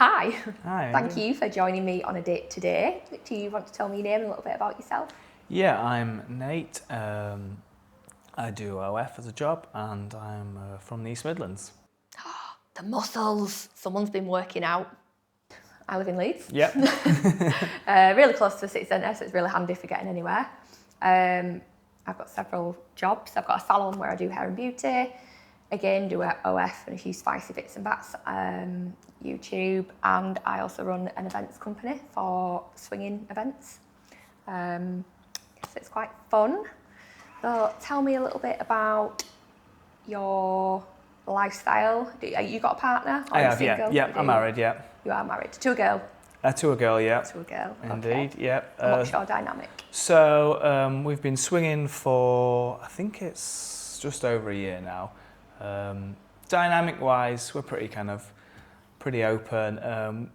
Hi. Hi. Thank you for joining me on a date today. Do you want to tell me your name and a little bit about yourself? Yeah, I'm Nate. I do OF as a job, and I'm from the East Midlands. The muscles. Someone's been working out. I live in Leeds. Yep. Really close to the city centre, so it's really handy for getting anywhere. I've got several jobs. I've got a salon where I do hair and beauty. Again, do OF and a few spicy bits and bats. YouTube, and I also run an events company for swinging events. So it's quite fun. So tell me a little bit about your lifestyle. You got a partner? I have, yeah. Yeah, I'm married, yeah. You are married to a girl? To a girl, yeah. To a girl, Indeed, okay. yeah. And what's your dynamic? So we've been swinging for, I think it's just over a year now. Dynamic-wise, we're pretty open.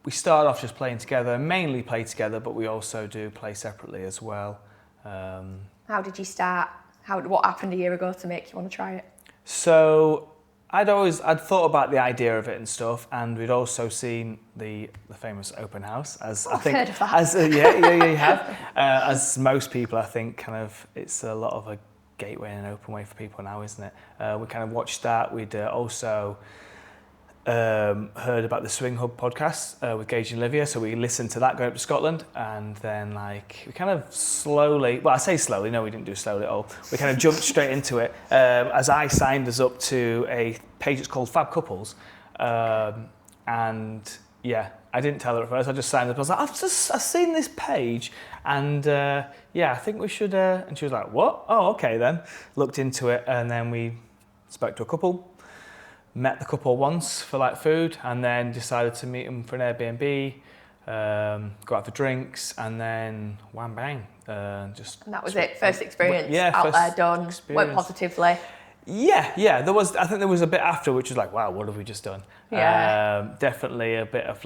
We started off just playing together, mainly play together, but we also do play separately as well. How did you start? What happened a year ago to make you want to try it? So I'd thought about the idea of it and stuff, and we'd also seen the famous open house, as I think, heard of that. you have. As most people, I think, it's a lot of a gateway and an open way for people now, isn't it? We kind of watched that. We'd also heard about the Swing Hub podcast with Gage and Olivia, so we listened to that going up to Scotland, and then we kind of slowly, well, I say slowly, no, we didn't do slowly at all. We kind of jumped straight into it as I signed us up to a page that's called Fab Couples, and yeah, I didn't tell her at first. I just signed up. I was like, I've seen this page, and yeah, I think we should. And she was like, what? Oh, okay then. Looked into it, and then we spoke to a couple. Met the couple once for food, and then decided to meet them for an Airbnb, go out for drinks, and then wham bang. And that was it. First experience. Yeah, out first there done. Experience. Went positively. Yeah. I think there was a bit after, which was like, wow, what have we just done? Yeah. Definitely a bit of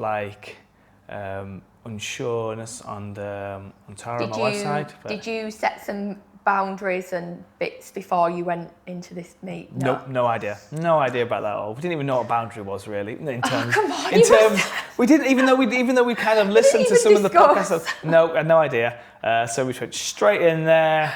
unsureness on Tara on my wife's side. Did you set some boundaries and bits before you went into this meet? No idea. No idea about that at all. We didn't even know what boundary was really. In terms, come on, we didn't even though we kind of listened to some of the podcasts. No, I had no idea. So we went straight in there,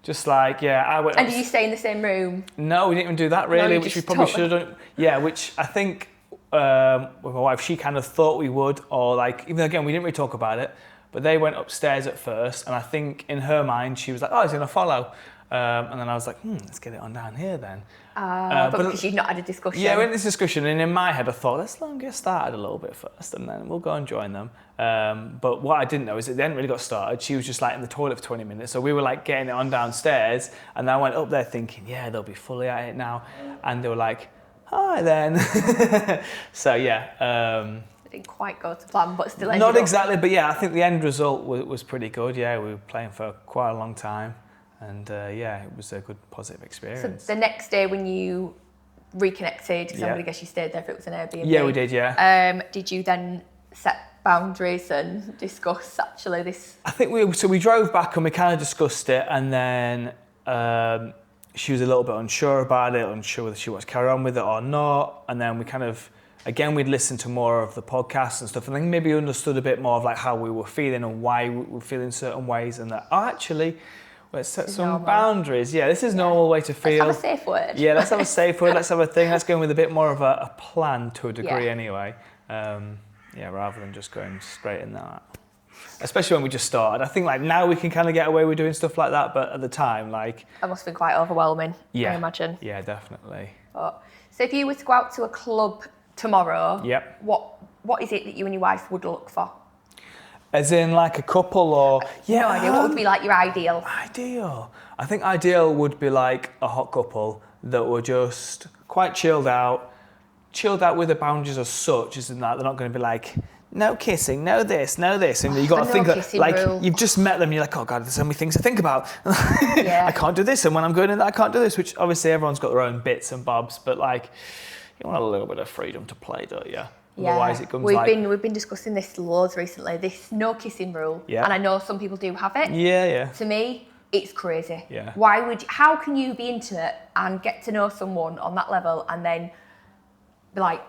just I went. And did you stay in the same room? No, we didn't even do that really, No, which we probably should have done. Yeah, which I think with my wife, she kind of thought we would, or even again we didn't really talk about it. But they went upstairs at first, and I think in her mind she was like, oh, he's going to follow. And then I was like, let's get it on down here then. But because you'd not had a discussion. Yeah, we had this discussion, and in my head I thought, let's let them get started a little bit first, and then we'll go and join them. But what I didn't know is that they hadn't really got started. She was just in the toilet for 20 minutes. So we were getting it on downstairs, and I went up there thinking, yeah, they'll be fully at it now. And they were like, hi then. So yeah. Didn't quite go to plan, but still ended Not up. exactly, but yeah, I think the end result was pretty good. Yeah, we were playing for quite a long time, and yeah, it was a good positive experience. So the next day when you reconnected, because I'm going to guess you stayed there if it was an Airbnb. Yeah, we did, yeah. Did you then set boundaries and discuss actually this? I think we drove back and we kind of discussed it, and then she was a little bit unsure about it, unsure whether she wants to carry on with it or not, and then we kind of. Again, we'd listened to more of the podcasts and stuff, and then maybe understood a bit more of how we were feeling and why we were feeling certain ways, and that actually, let's set some normal boundaries. Yeah, this is normal way to feel. Let's have a safe word. Yeah, let's have a safe word. Let's have a thing. Let's go in with a bit more of a plan to a degree, anyway. Yeah, rather than just going straight in that. Especially when we just started. I think now we can kind of get away with doing stuff like that, but at the time, That must have been quite overwhelming. Yeah, I imagine. Yeah, definitely. So if you were to go out to a club tomorrow, yep. What is it that you and your wife would look for? As in a couple or... No idea. What would be your ideal? Ideal. I think ideal would be a hot couple that were just quite chilled out with the boundaries as such, isn't that? They're not going to be no kissing, no this, and you got to think that you've just met them, you're like, oh God, there's so many things to think about. Yeah. I can't do this, and when I'm going in, I can't do this, which obviously everyone's got their own bits and bobs, but you want a little bit of freedom to play, don't you? Yeah. Otherwise it comes we've been discussing this loads recently, this no kissing rule. Yeah. And I know some people do have it. Yeah. To me, it's crazy. Yeah. How can you be intimate and get to know someone on that level and then be like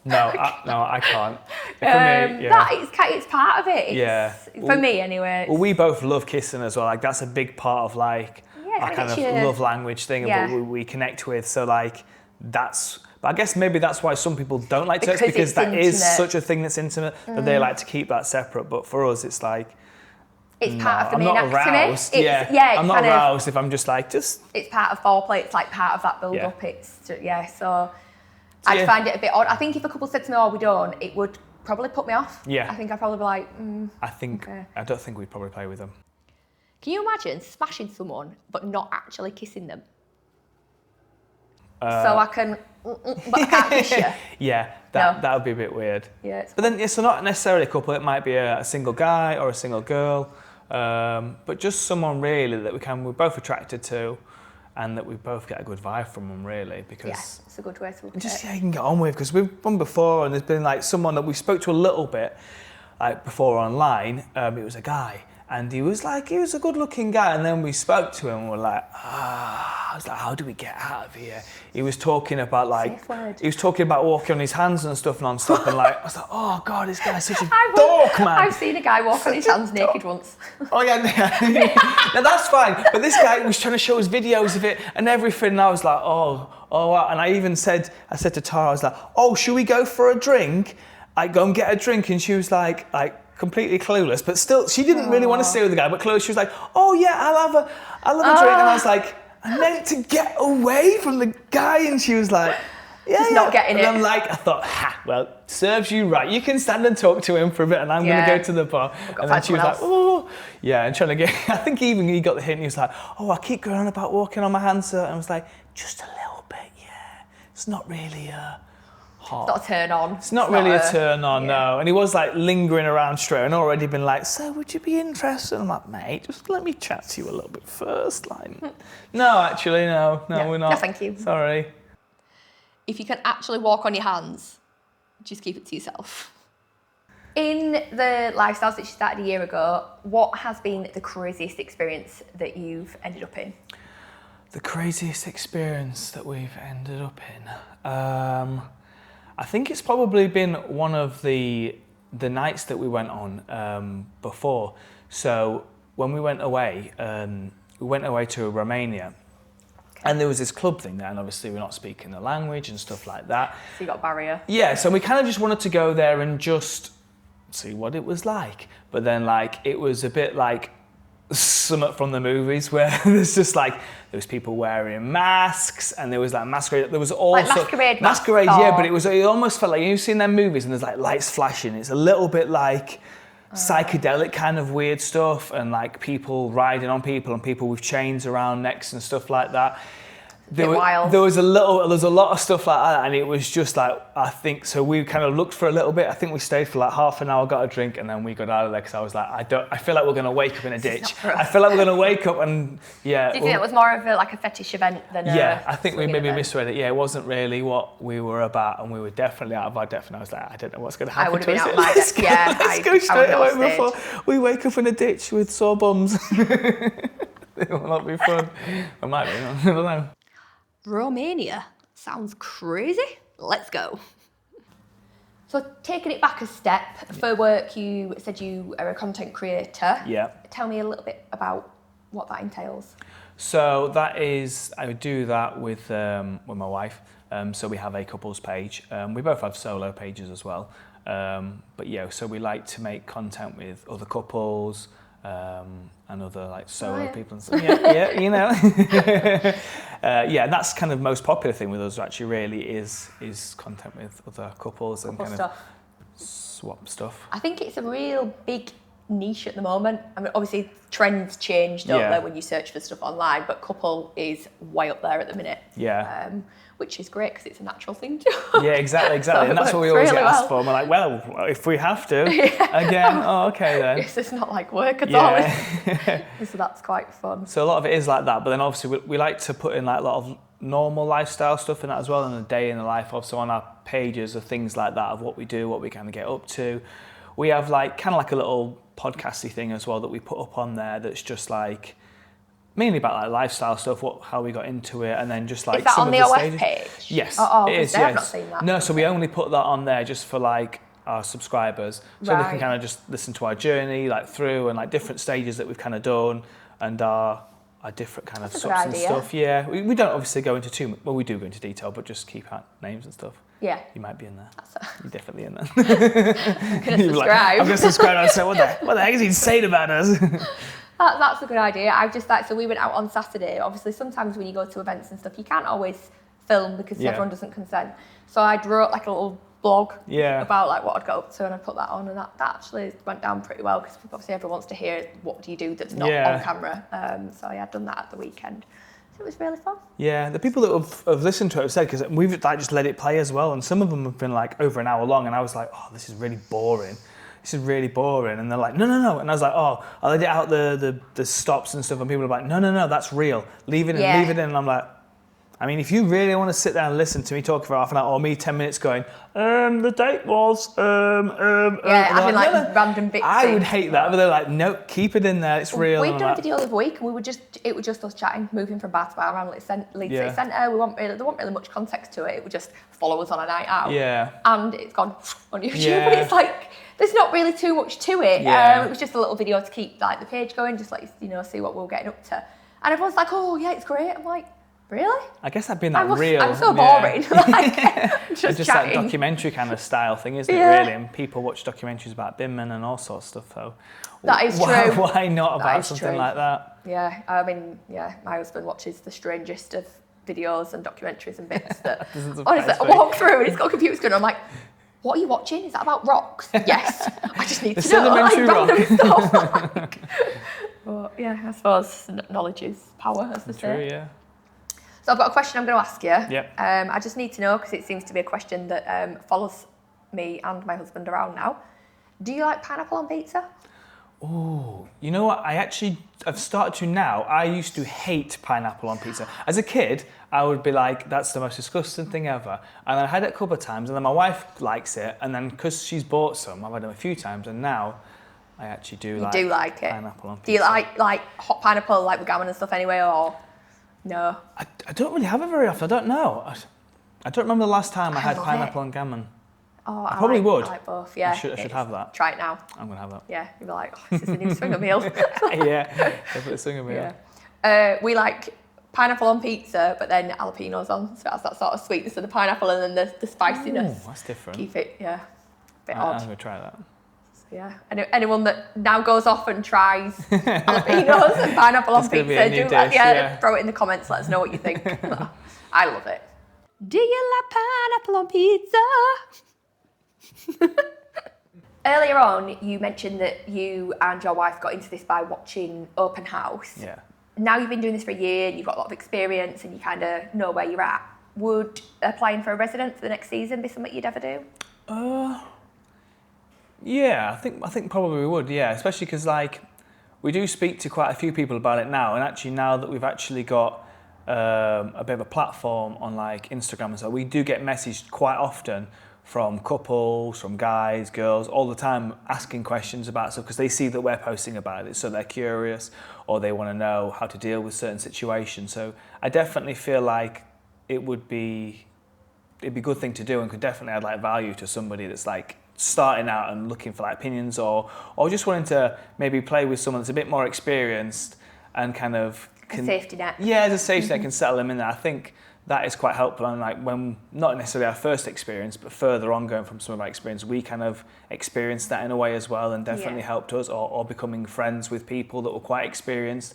I can't. For me, That it's part of it. For me anyway. Well, we both love kissing as well. Like that's a big part of like our kind of love language thing of what we connect with. So like that's. But I guess maybe that's why some people don't like touch because that is such a thing that's intimate that they like to keep that separate. But for us, it's like. It's part of the I'm main not aroused. I'm not aroused if I'm just like It's part of foreplay. It's like part of that build up. So I'd find it a bit odd. I think if a couple said to me, "Oh, we don't," it would probably put me off. Yeah. I think I'd probably be like, I don't think we'd probably play with them. Can you imagine smashing someone but not actually kissing them? So I can, but I can't kiss you. Yeah, that would be a bit weird. Yeah. But then, so not necessarily a couple. It might be a single guy or a single girl, but just someone really that we're both attracted to, and that we both get a good vibe from them. Really, because it's a good way to look at just it. you can get on with. Because we've done before, and there's been like someone that we spoke to a little bit, like before online. It was a guy. And he was a good-looking guy, and then we spoke to him, and we're like, I was like, how do we get out of here? He was talking about walking on his hands and stuff non-stop, and like, I was like, oh God, this guy's such a dork, man. I've seen a guy walk on his hands naked once. Oh yeah, now that's fine, but this guy was trying to show us videos of it and everything, and I was like, oh, and I said to Tara, I was like, oh, should we go for a drink? I go and get a drink, and she was like completely clueless, but still, she didn't really want to stay with the guy, but clueless. She was like, "Oh yeah, I'll have a drink," and I was like, "I meant to get away from the guy," and she was like, "Yeah, not getting it." And I'm like, I thought, well, serves you right. You can stand and talk to him for a bit, and I'm going to go to the bar. And then she was like, "Oh, yeah," and trying to get. I think even he got the hint. He was like, "Oh, I keep going on about walking on my hands," and I was like, "Just a little bit, yeah. It's not really hot. It's not a turn on. It's not really a turn on, no." And he was like lingering around straight and already been like, "So would you be interested?" And I'm like, "Mate, just let me chat to you a little bit first." Like, no, actually, no, we're not. No, thank you. Sorry. If you can actually walk on your hands, just keep it to yourself. In the lifestyles that you started a year ago, what has been the craziest experience that you've ended up in? The craziest experience that we've ended up in? I think it's probably been one of the nights that we went on before. So when we went away to Romania, and there was this club thing there, and obviously we're not speaking the language and stuff like that. So you got a barrier. Yeah, so we kind of just wanted to go there and just see what it was like. But then like it was a bit like something from the movies where there's just like there was people wearing masks and there was like masquerade. There was also like masquerade, yeah. But it almost felt like you've seen them movies and there's like lights flashing. It's a little bit like psychedelic kind of weird stuff and like people riding on people and people with chains around necks and stuff like that. There was a lot of stuff like that, and it was just like, I think, so we kind of looked for a little bit. I think we stayed for like half an hour, got a drink, and then we got out of there because I was like, I feel like we're going to wake up in a ditch. I feel like we're going to wake up and, yeah. Do you think it was more of a fetish event than I think we maybe misread it. Yeah, it wasn't really what we were about, and we were definitely out of our depth, and I was like, I don't know what's going to happen to us. I would have been out of my depth, yeah. Let's go straight away before we wake up in a ditch with sore bums. It will not be fun. It might be, I don't know. Romania sounds crazy. Let's go. So taking it back a step, for work you said you are a content creator. Yeah. Tell me a little bit about what that entails. So that is, I would do that with my wife. So we have a couples page. We both have solo pages as well. But yeah, so we like to make content with other couples, and other like solo people and stuff. Yeah, you know. That's kind of most popular thing with us actually really is content with other couples and kind of swap stuff. I think it's a real big niche at the moment. I mean, obviously trends change, don't they, when you search for stuff online, but couple is way up there at the minute. Yeah. Which is great because it's a natural thing to do. Yeah, exactly. So and that's what we always get asked for. And we're like, well, if we have to, again, okay then. Yes, it's not like work at all. So that's quite fun. So a lot of it is like that, but then obviously we like to put in like a lot of normal lifestyle stuff in that as well, and a day in the life of. So on our pages of things like that, of what we do, what we kind of get up to. We have like kind of like a little podcasty thing as well that we put up on there that's just like mainly about like lifestyle stuff, how we got into it, and then just like Is that some on of the the OF stages. page? Yes, Oh, it is. I've Yes. not seen that. No, so we only put that on there just for like our subscribers, so they can Right. kind of just listen to our journey, like through and like different stages that we've kind of done, and our different kind of That's a good stops and idea. stuff. Yeah, we don't obviously go into too much. Well, we do go into detail, but just keep out names and stuff. Yeah. You might be in there. You're definitely in there. I'm going to You're like, subscribe. I'm going to subscribe and say, what the heck is he saying about us? That's a good idea. I've just like, so we went out on Saturday. Obviously, sometimes when you go to events and stuff, you can't always film because Yeah. everyone doesn't consent. So I wrote like a little blog Yeah. about like what I'd got up to, and I put that on, and that actually went down pretty well because obviously everyone wants to hear what do you do that's not Yeah. on camera. So I had done that at the weekend. So it was really fun. Yeah, the people that have listened to it have said, because we've like just let it play as well, and some of them have been like over an hour long, and I was like, oh, this is really boring. This is really boring. And they're like, no. And I was like, oh, I'll edit out the stops and stuff, and people are like, no, that's real. Leave it in, Yeah. leave it in. And I'm like, I mean, if you really want to sit there and listen to me talk for half an hour, or me 10 minutes going, the date was, Yeah, having like no. random bits. I would in. hate that, but they're like, no, keep it in there, it's real. We'd And done I'm a like, video the other week, and it was just us chatting, moving from bar to bar around Leeds City Yeah. Centre. There wasn't really much context to it. It would just follow us on a night out. Yeah. And it's gone on YouTube, Yeah. but it's like there's not really too much to it. Yeah. It was just a little video to keep like the page going, just like see what we were getting up to. And everyone's like, oh yeah, it's great. I'm like, really? I guess that'd be that real. I'm so yeah. boring. Like, It's just just that chatting. documentary kind of style thing, isn't Yeah. it, really? And people watch documentaries about Binman and all sorts of stuff, so... That is why, true. Why not That about is something true. like that? Yeah, I mean, yeah, my husband watches the strangest of videos and documentaries and bits that Doesn't honestly, surprise I me. walk through and he's got a computer screen and I'm like, what are you watching? Is that about rocks? Yes. I just need The to know like sedimentary rock. random stuff. Like. But yeah, I suppose knowledge is power, as they True, say. yeah. So I've got a question I'm going to ask you. Yep. I just need to know, because it seems to be a question that follows me and my husband around now. Do you like pineapple on pizza? Oh, you know what? I've started to now. I used to hate pineapple on pizza. As a kid, I would be like, that's the most disgusting thing ever. And I had it a couple of times, and then my wife likes it, and then because she's bought some, I've had them a few times, and now I actually do like it. pineapple on pizza. Do you like hot pineapple, like with gammon and stuff anyway, or no? I don't really have it very often. I don't know. I don't remember the last time I had love pineapple it. and gammon. Oh, I probably would. I like both, yeah. I should have that. Try it now. I'm going to have that. Yeah, you'll be like, oh, this is a new swinger meal. Yeah, definitely sing a meal. Yeah. We like pineapple on pizza, but then jalapenos on, so it has that sort of sweetness of the pineapple and then the spiciness. Oh, that's different. Keep it, yeah, a bit I'm odd. going to try that. Yeah, anyone that now goes off and tries jalapenos and pineapple on It's gonna be pizza, a new do that. dish, Yeah, yeah. throw it in the comments. Let us know what you think. I love it. Do you like pineapple on pizza? Earlier on, you mentioned that you and your wife got into this by watching Open House. Yeah. Now you've been doing this for a year and you've got a lot of experience and you kind of know where you're at. Would applying for a resident for the next season be something you'd ever do? Yeah, I think probably we would. Yeah, especially because like we do speak to quite a few people about it now, and actually now that we've actually got a bit of a platform on like Instagram and so, we do get messaged quite often from couples, from guys, girls, all the time asking questions about stuff because they see that we're posting about it, so they're curious or they want to know how to deal with certain situations. So I definitely feel like it'd be a good thing to do and could definitely add like value to somebody that's like starting out and looking for like opinions or just wanting to maybe play with someone that's a bit more experienced and kind of A safety net. Yeah, as a safety net can settle them in there. I think that is quite helpful, and like when not necessarily our first experience, but further on going from some of our experience, we kind of experienced that in a way as well, and definitely helped us, or becoming friends with people that were quite experienced,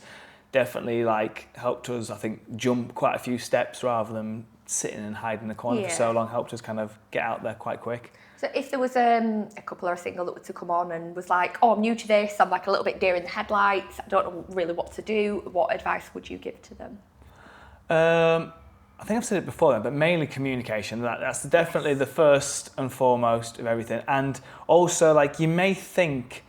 definitely like helped us, I think, jump quite a few steps rather than sitting and hiding in the corner for so long, helped us kind of get out there quite quick. So if there was a couple or a single that were to come on and was like, oh, I'm new to this, I'm like a little bit deer in the headlights, I don't know really what to do, what advice would you give to them? I think I've said it before, but mainly communication. That's definitely the first and foremost of everything. And also, like, you may think,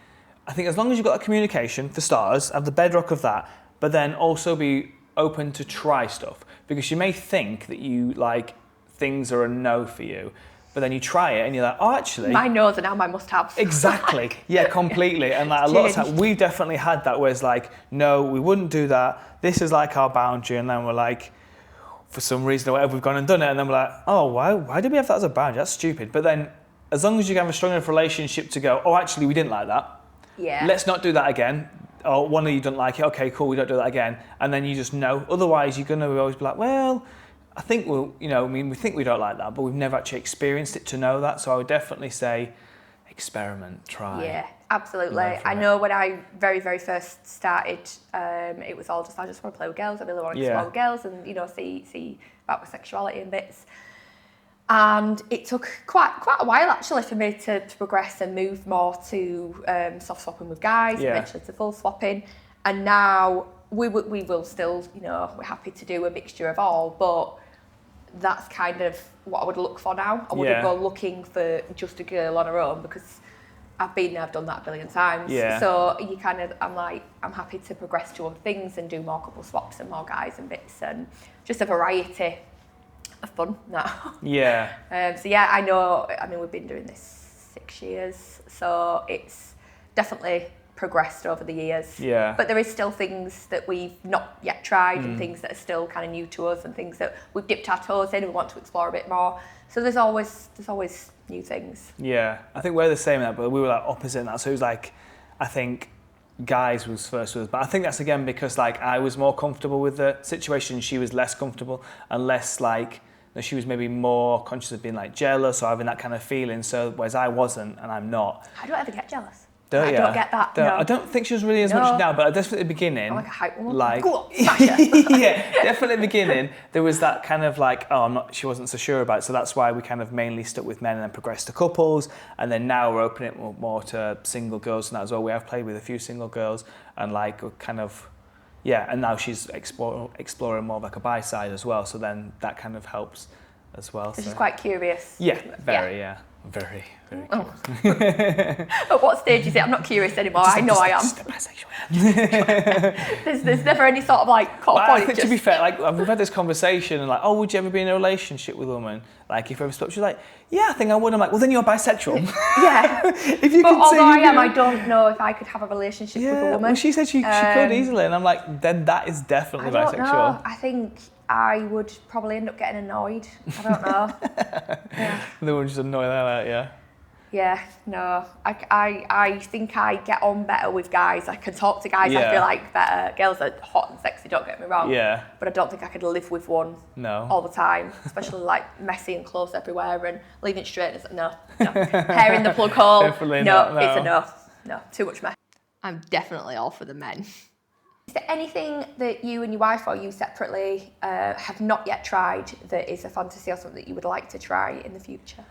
I think as long as you've got that communication, for starters, have the bedrock of that, but then also be open to try stuff. Because you may think that things are a no for you, but then you try it and you're like, oh, actually. My nose are now my must-haves. Exactly. Yeah, completely. And like a lot of times, we definitely had that where it's like, no, we wouldn't do that. This is like our boundary. And then we're like, for some reason or whatever, we've gone and done it. And then we're like, oh, why did we have that as a boundary? That's stupid. But then as long as you have a strong enough relationship to go, oh, actually, we didn't like that. Yeah. Let's not do that again. Or one of you don't like it. Okay, cool, we don't do that again. And then you just know. Otherwise, you're going to always be like, well, I think we think we don't like that, but we've never actually experienced it to know that. So I would definitely say experiment, try. Yeah, absolutely. I know when I very, very first started, it was all just, I just want to play with girls. I really want to explore with girls and, see about my sexuality and bits. And it took quite a while actually for me to progress and move more to soft swapping with guys, eventually to full swapping. And now we will still, we're happy to do a mixture of all, but that's kind of what I would look for now. I wouldn't go looking for just a girl on her own because I've been there, I've done that a billion times. Yeah. So you I'm happy to progress to other things and do more couple swaps and more guys and bits and just a variety of fun now. Yeah. I know, we've been doing this 6 years, so it's definitely progressed over the years. Yeah. But there is still things that we've not yet tried and things that are still kind of new to us and things that we've dipped our toes in and we want to explore a bit more. So there's always new things. Yeah. I think we're the same in that, but we were like opposite in that. So it was like, I think guys was first with us, but I think that's again because like I was more comfortable with the situation, she was less comfortable and less like, she was maybe more conscious of being like jealous or having that kind of feeling. So whereas I wasn't and I'm not. I don't ever get jealous. I don't get that. No. I don't think she was really as much now, but definitely at the beginning. I'm like a hype woman. Like, go on, smash it. Yeah, definitely at the beginning, there was that kind of like, she wasn't so sure about it. So that's why we kind of mainly stuck with men and then progressed to couples. And then now we're opening it more to single girls and that as well. We have played with a few single girls and like kind of, and now she's exploring more of like a bi side as well. So then that kind of helps as well. So she's quite curious. Yeah, very. Very, very curious. At what stage is it? I'm not curious anymore. I know I am. Just bisexual. There's never any sort of like cut off point. I think to be fair, like we've had this conversation and like, oh, would you ever be in a relationship with a woman? Like if you ever stopped, she's like, yeah, I think I would. I'm like, well, then you're bisexual. Yeah. If you although I am, I don't know if I could have a relationship with a woman. Well, she said she could easily, and I'm like, then that is definitely bisexual. I don't know. I think I would probably end up getting annoyed. I don't know. Yeah. They would just annoy that out, yeah. Yeah, no. I think I get on better with guys. I can talk to guys, I feel like better. Girls are hot and sexy, don't get me wrong. Yeah. But I don't think I could live with one all the time. Especially like messy and clothes everywhere and leaving straight. No. Hair in the plug hole. Definitely not. It's a no. No, too much mess. I'm definitely all for the men. Is there anything that you and your wife or you separately have not yet tried that is a fantasy or something that you would like to try in the future?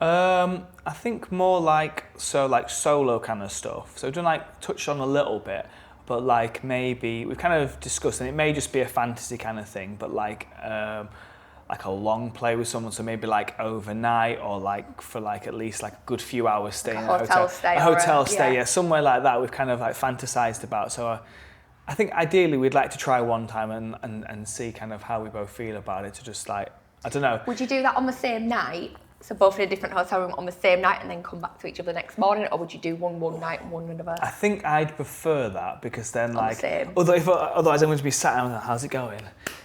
I think more like solo kind of stuff. So we've done touched on a little bit, but like maybe we've kind of discussed, and it may just be a fantasy kind of thing, but like a long play with someone, so maybe like overnight or like for like at least like a good few hours staying in a hotel stay, somewhere like that. We've kind of like fantasized about. So I think ideally we'd like to try one time and see kind of how we both feel about it, to just like, I don't know. Would you do that on the same night? So both in a different hotel room on the same night and then come back to each other the next morning, or would you do one night and one another? I think I'd prefer that, because then otherwise I'm going to be sat down and how's it going?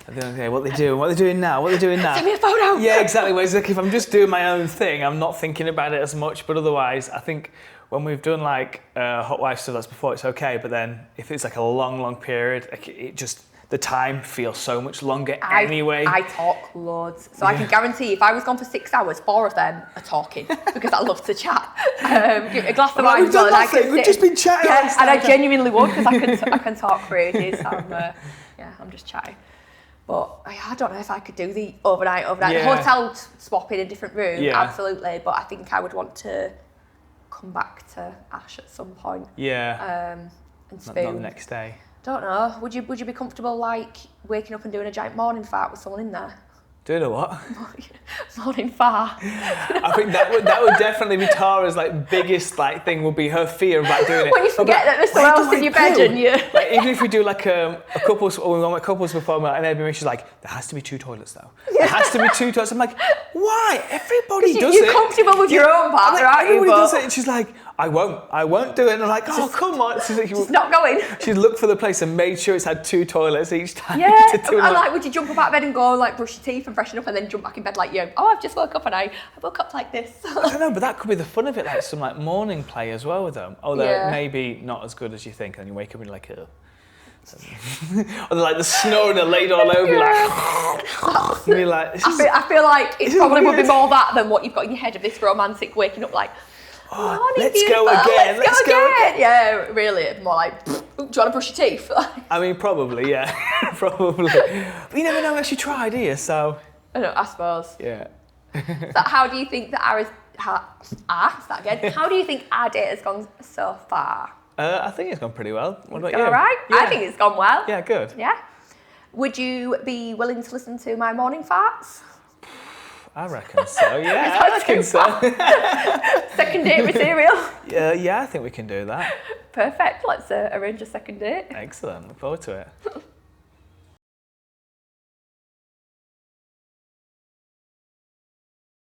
And then, okay, what are they doing now? Send me a photo! Yeah, exactly. Whereas like, if I'm just doing my own thing, I'm not thinking about it as much, but otherwise I think when we've done hot wife stuff that's before, it's okay, but then if it's like a long period, it just, the time feels so much longer anyway. I talk loads. So I can guarantee if I was gone for 6 hours, 4 of them are talking because I love to chat. A glass of wine. We've just been chatting. Yeah, and I genuinely would, because I can talk for ages. I'm just chatting. But I don't know if I could do the overnight. Yeah. The hotel swap in a different room, absolutely. But I think I would want to come back to Ash at some point. Yeah. And spoon. Not the next day. Don't know. Would you be comfortable like waking up and doing a giant morning fart with someone in there? Doing a what? Morning fart. I think that would definitely be Tara's like biggest like thing would be her fear of like doing it. When you forget that there's someone else in your bed and you... Like, even if we do like a couples, or we want a couples performance, and maybe she's like, there has to be 2 toilets though. There has to be 2 toilets. I'm like, why? Everybody does it. You're comfortable with your own partner, aren't you? Everybody does it. And she's like, I won't do it. And I'm like, oh, come on. She's like, It's not going. She looked for the place and made sure it's had 2 toilets each time. Yeah, to and like, would you jump up out of bed and go like brush your teeth and freshen up and then jump back in bed like you? Oh, I've just woke up and I woke up like this. I don't know, but that could be the fun of it, like some like morning play as well with them. Although maybe not as good as you think, and you wake up and you're like, oh. Or like the snoring are laid all over you, like. You're like I feel like it probably would be more that than what you've got in your head of this romantic waking up like. Oh, let's go again. Let's go again. Yeah, really. More like, do you want to brush your teeth? I mean, probably, yeah. Probably. But you never know unless you try, do you? So. I suppose. Yeah. So how do you think that start again. How do you think our date has gone so far? I think it's gone pretty well. What about you? All right. Yeah. I think it's gone well. Yeah, good. Yeah. Would you be willing to listen to my morning farts? I reckon so, yeah. I reckon so. Second date material? Yeah, I think we can do that. Perfect. Let's arrange a second date. Excellent. Look forward to it.